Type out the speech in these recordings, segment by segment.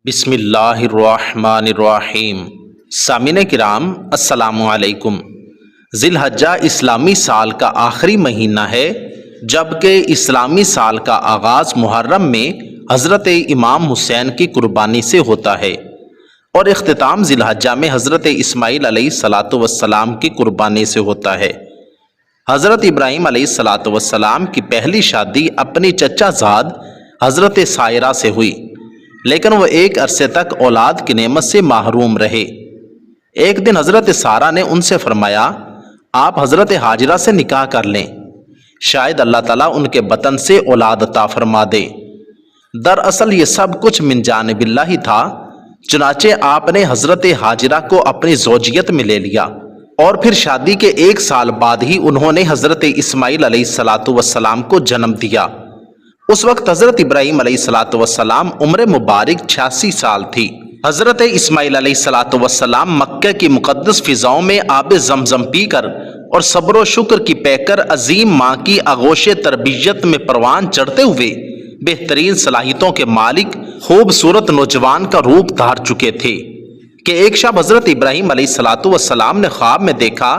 بسم اللہ الرحمن الرحیم۔ سامعین کرام السلام علیکم۔ ذی الحجہ اسلامی سال کا آخری مہینہ ہے، جبکہ اسلامی سال کا آغاز محرم میں حضرت امام حسین کی قربانی سے ہوتا ہے اور اختتام ذی الحجہ میں حضرت اسماعیل علیہ الصلاۃ والسلام کی قربانی سے ہوتا ہے۔ حضرت ابراہیم علیہ الصلاۃ والسلام کی پہلی شادی اپنی چچا زاد حضرت سائرہ سے ہوئی، لیکن وہ ایک عرصے تک اولاد کی نعمت سے محروم رہے۔ ایک دن حضرت سارہ نے ان سے فرمایا، آپ حضرت حاجرہ سے نکاح کر لیں، شاید اللہ تعالیٰ ان کے بطن سے اولاد عطا فرما دے۔ دراصل یہ سب کچھ من جانب اللہ ہی تھا، چنانچہ آپ نے حضرت حاجرہ کو اپنی زوجیت میں لے لیا اور پھر شادی کے 1 سال بعد ہی انہوں نے حضرت اسماعیل علیہ الصلاۃ والسلام کو جنم دیا۔ اس وقت حضرت ابراہیم علیہ الصلاۃ والسلام عمر مبارک 86 سال تھی۔ حضرت اسماعیل علیہ الصلاۃ والسلام مکہ کی مقدس فضاؤں میں آب زمزم پی کر اور صبر و شکر کی پہ کر عظیم ماں کی آغوش تربیت میں پروان چڑھتے ہوئے بہترین صلاحیتوں کے مالک خوبصورت نوجوان کا روپ دھار چکے تھے کہ ایک شب حضرت ابراہیم علیہ الصلاۃ والسلام نے خواب میں دیکھا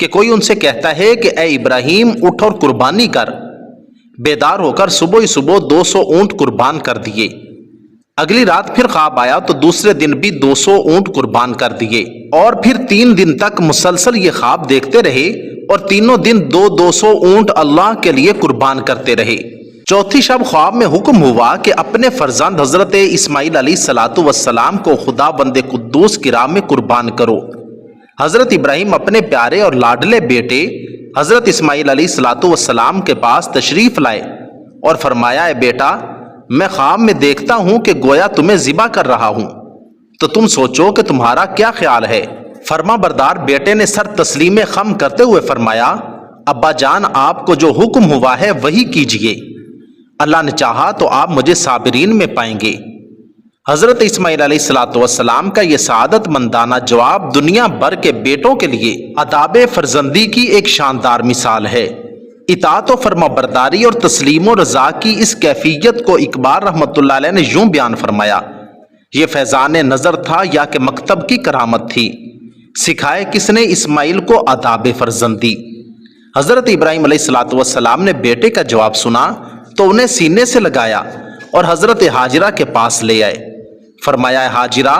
کہ کوئی ان سے کہتا ہے کہ اے ابراہیم اٹھ اور قربانی کر۔ بیدار ہو کر صبح ہی صبح 200 اونٹ قربان کر دیے۔ اگلی رات پھر خواب آیا تو دوسرے دن بھی 200 اونٹ قربان کر دیے، اور پھر 3 دن تک مسلسل یہ خواب دیکھتے رہے اور تینوں دن 200 اونٹ اللہ کے لیے قربان کرتے رہے۔ چوتھی شب خواب میں حکم ہوا کہ اپنے فرزند حضرت اسماعیل علیہ الصلاۃ والسلام کو خدا بند قدوس کی راہ میں قربان کرو۔ حضرت ابراہیم اپنے پیارے اور لاڈلے بیٹے حضرت اسماعیل علیہ الصلاۃ والسلام کے پاس تشریف لائے اور فرمایا، اے بیٹا، میں خواب میں دیکھتا ہوں کہ گویا تمہیں ذبح کر رہا ہوں، تو تم سوچو کہ تمہارا کیا خیال ہے؟ فرما بردار بیٹے نے سر تسلیم خم کرتے ہوئے فرمایا، ابا جان، آپ کو جو حکم ہوا ہے وہی کیجئے، اللہ نے چاہا تو آپ مجھے صابرین میں پائیں گے۔ حضرت اسماعیل علیہ الصلاۃ والسلام کا یہ سعادت مندانہ جواب دنیا بھر کے بیٹوں کے لیے آداب فرزندی کی ایک شاندار مثال ہے۔ اطاعت و فرما برداری اور تسلیم و رضا کی اس کیفیت کو اقبال رحمۃ اللہ علیہ نے یوں بیان فرمایا، یہ فیضان نظر تھا یا کہ مکتب کی کرامت تھی، سکھائے کس نے اسماعیل کو آداب فرزندی۔ حضرت ابراہیم علیہ الصلاۃ والسلام نے بیٹے کا جواب سنا تو انہیں سینے سے لگایا اور حضرت حاجرہ کے پاس لے آئے۔ فرمایا، حاجرہ،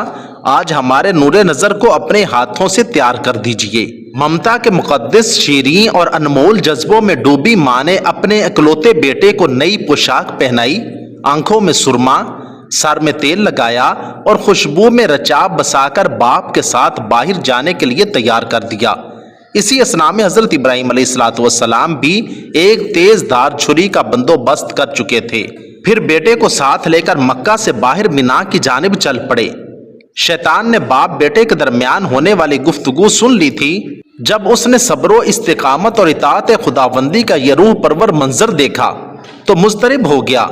آج ہمارے نور نظر کو اپنے ہاتھوں سے تیار کر دیجئے۔ ممتا کے مقدس، شیریں اور انمول جذبوں میں ڈوبی ماں نے اپنے اکلوتے بیٹے کو نئی پوشاک پہنائی، آنکھوں میں سرما، سر میں تیل لگایا اور خوشبو میں رچا بسا کر باپ کے ساتھ باہر جانے کے لیے تیار کر دیا۔ اسی اثناء میں حضرت ابراہیم علیہ الصلاۃ والسلام بھی ایک تیز دھار چھری کا بندوبست کر چکے تھے۔ پھر بیٹے کو ساتھ لے کر مکہ سے باہر مینا کی جانب چل پڑے۔ شیطان نے باپ بیٹے کے درمیان ہونے والی گفتگو سن لی تھی۔ جب اس نے صبر و استقامت اور اطاعت خداوندی کا یہ روح پرور منظر دیکھا تو مضطرب ہو گیا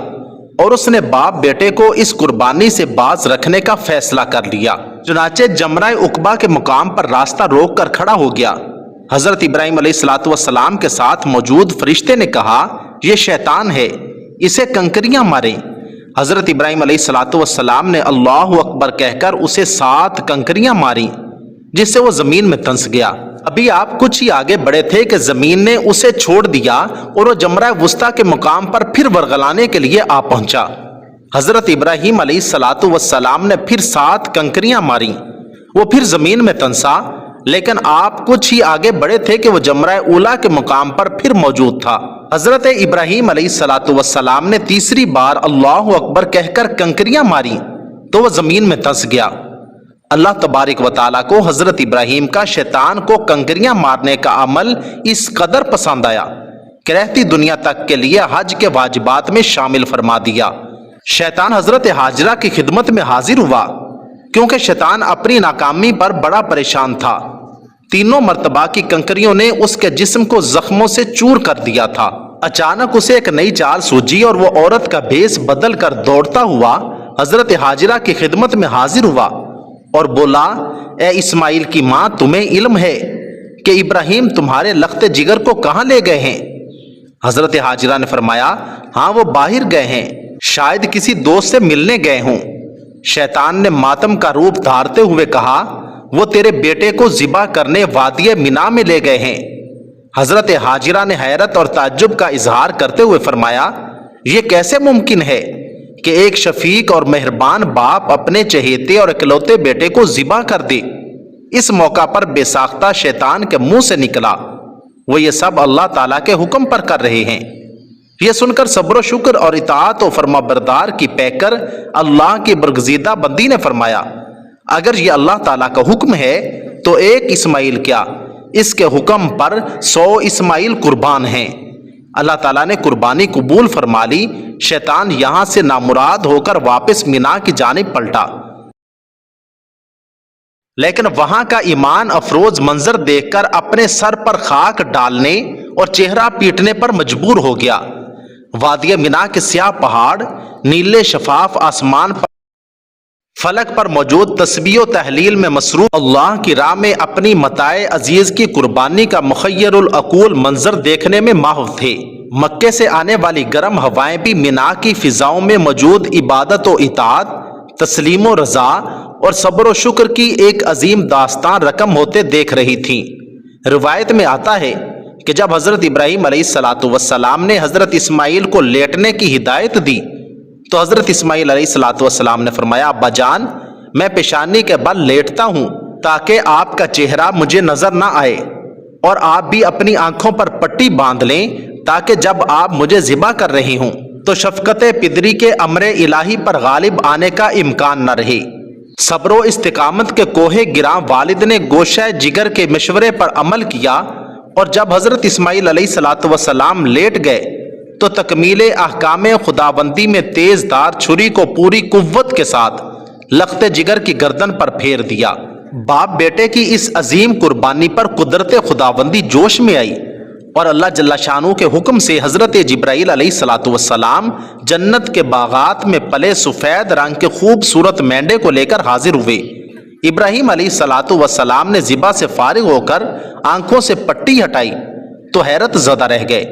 اور اس نے باپ بیٹے کو اس قربانی سے باز رکھنے کا فیصلہ کر لیا۔ چنانچہ جمرہ عقبہ کے مقام پر راستہ روک کر کھڑا ہو گیا۔ حضرت ابراہیم علیہ الصلاۃ والسلام کے ساتھ موجود فرشتے نے کہا، یہ شیطان ہے، اسے کنکریاں ماریں۔ حضرت ابراہیم علیہ الصلاۃ والسلام نے اللہ اکبر کہہ کر اسے 7 کنکریاں ماریں، جس سے وہ زمین میں دنس گیا۔ ابھی آپ کچھ ہی آگے بڑھے تھے کہ زمین نے اسے چھوڑ دیا اور وہ جمرہ وسطیٰ کے مقام پر پھر ورغلانے کے لیے آ پہنچا۔ حضرت ابراہیم علیہ الصلاۃ والسلام نے پھر 7 کنکریاں ماریں، وہ پھر زمین میں دنسا، لیکن آپ کچھ ہی آگے بڑھے تھے کہ وہ جمرہ اولا کے مقام پر پھر موجود تھا۔ حضرت ابراہیم علیہ الصلاۃ والسلام نے تیسری بار اللہ اکبر کہہ کر کنکریاں ماری تو وہ زمین میں دھنس گیا۔ اللہ تبارک و تعالیٰ کو حضرت ابراہیم کا شیطان کو کنکریاں مارنے کا عمل اس قدر پسند آیا کہ رہتی دنیا تک کے لیے حج کے واجبات میں شامل فرما دیا۔ شیطان حضرت حاجرہ کی خدمت میں حاضر ہوا کیونکہ شیطان اپنی ناکامی پر بڑا پریشان تھا۔ 3 مرتبہ کی کنکریوں نے اس کے جسم کو زخموں سے چور کر دیا تھا۔ اچانک اسے ایک نئی چال سوجی اور وہ عورت کا بھیس بدل کر دوڑتا ہوا حضرت حاجرہ کی خدمت میں حاضر ہوا اور بولا، اے اسماعیل کی ماں، تمہیں علم ہے کہ ابراہیم تمہارے لخت جگر کو کہاں لے گئے ہیں؟ حضرت حاجرہ نے فرمایا، ہاں، وہ باہر گئے ہیں، شاید کسی دوست سے ملنے گئے ہوں۔ شیطان نے ماتم کا روپ دھارتے ہوئے کہا وہ تیرے بیٹے کو ذبح کرنے وادی منا میں لے گئے ہیں۔ حضرت ہاجرہ نے حیرت اور تعجب کا اظہار کرتے ہوئے فرمایا یہ کیسے ممکن ہے کہ ایک شفیق اور مہربان باپ اپنے چہیتے اور اکلوتے بیٹے کو ذبح کر دے۔ اس موقع پر بے ساختہ شیطان کے منہ سے نکلا وہ یہ سب اللہ تعالیٰ کے حکم پر کر رہے ہیں۔ یہ سن کر صبر و شکر اور اطاعت و فرما بردار کی پیکر اللہ کی برگزیدہ بندی نے فرمایا اگر یہ اللہ تعالیٰ کا حکم ہے تو ایک اسماعیل کیا، اس کے حکم پر 100 اسماعیل قربان ہیں۔ اللہ تعالیٰ نے قربانی قبول فرما لی۔ شیطان یہاں سے نامراد ہو کر واپس مینا کی جانب پلٹا، لیکن وہاں کا ایمان افروز منظر دیکھ کر اپنے سر پر خاک ڈالنے اور چہرہ پیٹنے پر مجبور ہو گیا۔ وادی مینا کے سیاہ پہاڑ، نیلے شفاف آسمان پر، فلک پر موجود تسبیح و تحلیل میں مصروف اللہ کی راہ میں اپنی متاع عزیز کی قربانی کا مخیر العقول منظر دیکھنے میں محو تھے۔ مکے سے آنے والی گرم ہوائیں بھی مینا کی فضاؤں میں موجود عبادت و اطاعت، تسلیم و رضا اور صبر و شکر کی ایک عظیم داستان رقم ہوتے دیکھ رہی تھیں۔ روایت میں آتا ہے کہ جب حضرت ابراہیم علیہ السلام نے حضرت اسماعیل کو لیٹنے کی ہدایت دی تو حضرت اسماعیل علیہ السلام نے فرمایا ابا جان میں پیشانی کے بل لیٹتا ہوں تاکہ آپ کا چہرہ مجھے نظر نہ آئے، اور آپ بھی اپنی آنکھوں پر پٹی باندھ لیں تاکہ جب آپ مجھے ذبح کر رہی ہوں تو شفقت پدری کے امر الہی پر غالب آنے کا امکان نہ رہے۔ صبر و استقامت کے کوہ گراں والد نے گوشہ جگر کے مشورے پر عمل کیا، اور جب حضرت اسماعیل علیہ السلام لیٹ گئے تو تکمیل احکام خداوندی میں تیز دار چھری کو پوری قوت کے ساتھ لخت جگر کی گردن پر پھیر دیا۔ باپ بیٹے کی اس عظیم قربانی پر قدرت خداوندی جوش میں آئی، اور اللہ جل شانہ کے حکم سے حضرت جبرائیل علیہ السلام جنت کے باغات میں پلے سفید رنگ کے خوبصورت مینڈے کو لے کر حاضر ہوئے۔ ابراہیم علیہ السلام نے ذبح سے فارغ ہو کر آنکھوں سے پٹی ہٹائی تو حیرت زدہ رہ گئے۔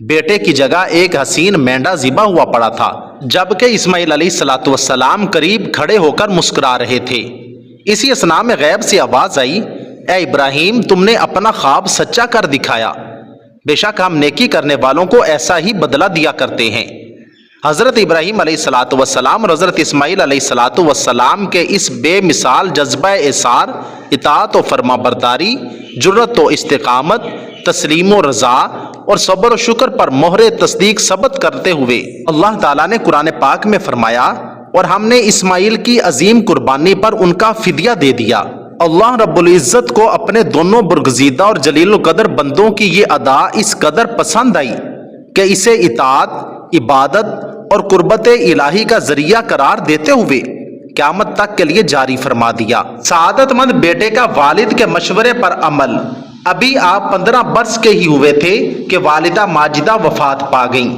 بیٹے کی جگہ ایک حسین مینڈا ذبح ہوا پڑا تھا، جبکہ اسماعیل علیہ السلام قریب کھڑے ہو کر مسکرا رہے تھے۔ اسی اثناء میں غیب سے آواز آئی اے ابراہیم تم نے اپنا خواب سچا کر دکھایا، بے شک ہم نیکی کرنے والوں کو ایسا ہی بدلہ دیا کرتے ہیں۔ حضرت ابراہیم علیہ السلام اور حضرت اسماعیل علیہ السلام کے اس بے مثال جذبہ ایثار، اطاعت و فرما برداری، جرت و استقامت، تسلیم و رضا اور صبر و شکر پر مہر تصدیق ثبت کرتے ہوئے اللہ تعالیٰ نے قرآن پاک میں فرمایا اور ہم نے اسماعیل کی عظیم قربانی پر ان کا فدیہ دے دیا۔ اللہ رب العزت کو اپنے دونوں برگزیدہ اور جلیل القدر بندوں کی یہ ادا اس قدر پسند آئی کہ اسے اطاعت، عبادت اور قربت الہی کا ذریعہ قرار دیتے ہوئے قیامت تک کے لیے جاری فرما دیا۔ سعادت مند بیٹے کا والد کے مشورے پر عمل۔ ابھی آپ 15 برس کے ہی ہوئے تھے کہ والدہ ماجدہ وفات پا گئیں۔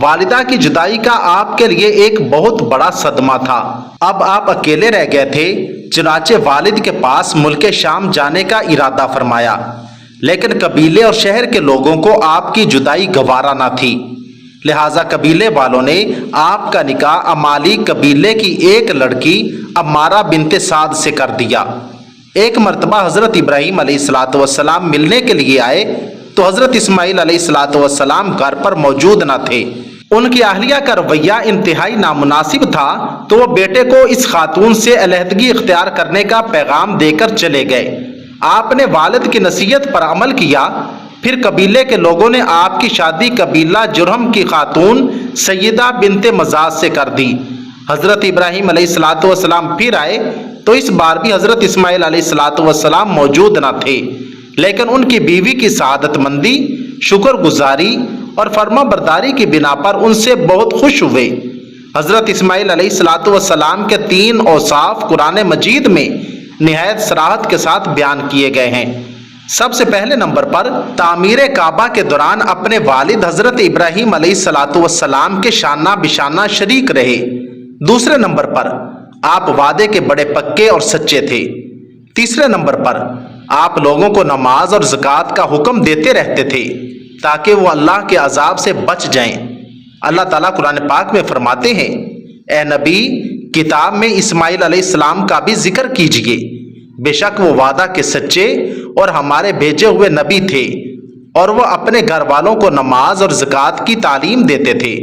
والدہ کی جدائی کا آپ کے لیے ایک بہت بڑا صدمہ تھا۔ اب آپ اکیلے رہ گئے تھے، چنانچہ والد کے پاس ملک شام جانے کا ارادہ فرمایا، لیکن قبیلے اور شہر کے لوگوں کو آپ کی جدائی گوارا نہ تھی، لہٰذا قبیلے والوں نے آپ کا نکاح امالی قبیلے کی ایک لڑکی امارہ بنت سعد سے کر دیا۔ ایک مرتبہ حضرت ابراہیم علیہ السلام ملنے کے لیے آئے تو حضرت اسماعیل علیہ السلام گھر پر موجود نہ تھے۔ ان کی اہلیہ کا رویہ انتہائی نامناسب تھا تو وہ بیٹے کو اس خاتون سے علیحدگی اختیار کرنے کا پیغام دے کر چلے گئے۔ آپ نے والد کی نصیحت پر عمل کیا، پھر قبیلے کے لوگوں نے آپ کی شادی قبیلہ جرہم کی خاتون سیدہ بنت مزاز سے کر دی۔ حضرت ابراہیم علیہ السلام پھر آئے تو اس بار بھی حضرت اسماعیل علیہ السلام موجود نہ تھے، لیکن ان کی بیوی کی سعادت مندی، شکر گزاری اور فرما برداری کی بنا پر ان سے بہت خوش ہوئے۔ حضرت اسماعیل علیہ السلام کے 3 اوصاف قرآن مجید میں نہایت صراحت کے ساتھ بیان کیے گئے ہیں۔ سب سے پہلے نمبر پر تعمیر کعبہ کے دوران اپنے والد حضرت ابراہیم علیہ السلام کے شانہ بشانہ شریک رہے۔ دوسرے نمبر پر آپ وعدے کے بڑے پکے اور سچے تھے۔ تیسرے نمبر پر آپ لوگوں کو نماز اور زکوٰۃ کا حکم دیتے رہتے تھے تاکہ وہ اللہ کے عذاب سے بچ جائیں۔ اللہ تعالیٰ قرآن پاک میں فرماتے ہیں اے نبی کتاب میں اسماعیل علیہ السلام کا بھی ذکر کیجیے، بے شک وہ وعدہ کے سچے اور ہمارے بھیجے ہوئے نبی تھے، اور وہ اپنے گھر والوں کو نماز اور زکوٰۃ کی تعلیم دیتے تھے،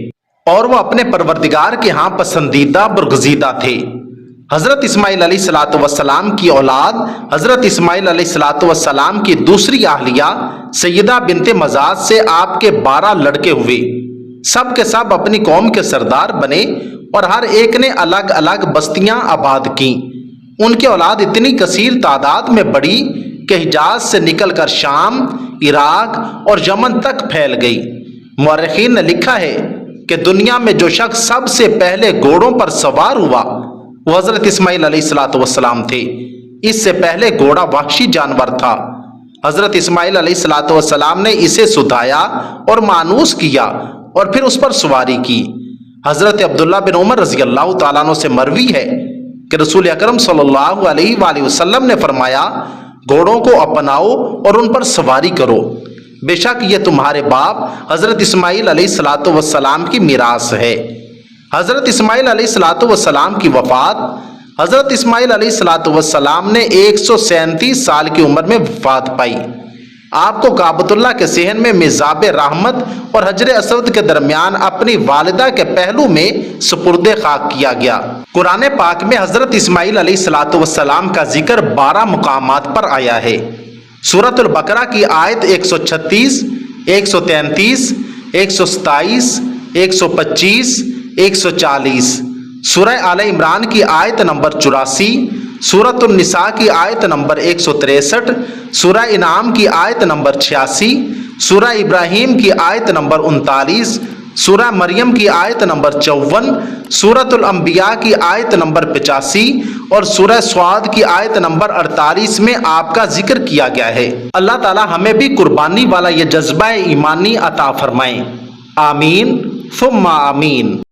اور وہ اپنے پروردگار کے ہاں پسندیدہ برگزیدہ تھے۔ حضرت اسماعیل علیہ السلام کی اولاد حضرت اسماعیل علیہ السلام کی دوسری اہلیہ سیدہ بنت مزاج سے آپ کے 12 لڑکے ہوئے۔ سب کے سب اپنی قوم کے سردار بنے اور ہر ایک نے الگ الگ بستیاں آباد کیں۔ ان کی اولاد اتنی کثیر تعداد میں بڑھی کہ حجاز سے نکل کر شام، عراق اور یمن تک پھیل گئی۔ مورخین نے لکھا ہے کہ دنیا میں جو شخص سب سے پہلے گھوڑوں پر سوار ہوا وہ حضرت اسماعیل علیہ السلام تھے۔ اس سے پہلے گھوڑا وحشی جانور تھا۔ حضرت اسماعیل علیہ السلام نے اسے سدھایا اور مانوس کیا اور پھر اس پر سواری کی۔ حضرت عبداللہ بن عمر رضی اللہ تعالیٰ عنہ سے مروی ہے کہ رسول اکرم صلی اللہ علیہ وآلہ وسلم نے فرمایا، گھوڑوں کو اپناؤ اور ان پر سواری کرو، بے شک یہ تمہارے باپ حضرت اسماعیل علیہ السلام کی میراث ہے۔ حضرت اسماعیل علیہ السلام کی وفات۔ حضرت اسماعیل علیہ السلام نے 137 سال کی عمر میں وفات پائی۔ آپ کو کعبۃ اللہ کے صحن میں میزاب رحمت اور حجر اسود کے درمیان اپنی والدہ کے پہلو میں سپرد خاک کیا گیا۔ قرآن پاک میں حضرت اسماعیل علیہ السلام کا ذکر 12 مقامات پر آیا ہے۔ سورۃ البقرہ کی آیت 136، 133، 127، 125، 140، سورہ آل عمران کی آیت نمبر 84، سورۃ النساء کی آیت نمبر 163، سورہ انعام کی آیت نمبر 86، سورہ ابراہیم کی آیت نمبر 39، سورہ مریم کی آیت نمبر 54، سورۃ الانبیاء کی آیت نمبر 85 اور سورہ صاد کی آیت نمبر 48 میں آپ کا ذکر کیا گیا ہے۔ اللہ تعالی ہمیں بھی قربانی والا یہ جذبہ ایمانی عطا فرمائیں۔ آمین ثم آمین۔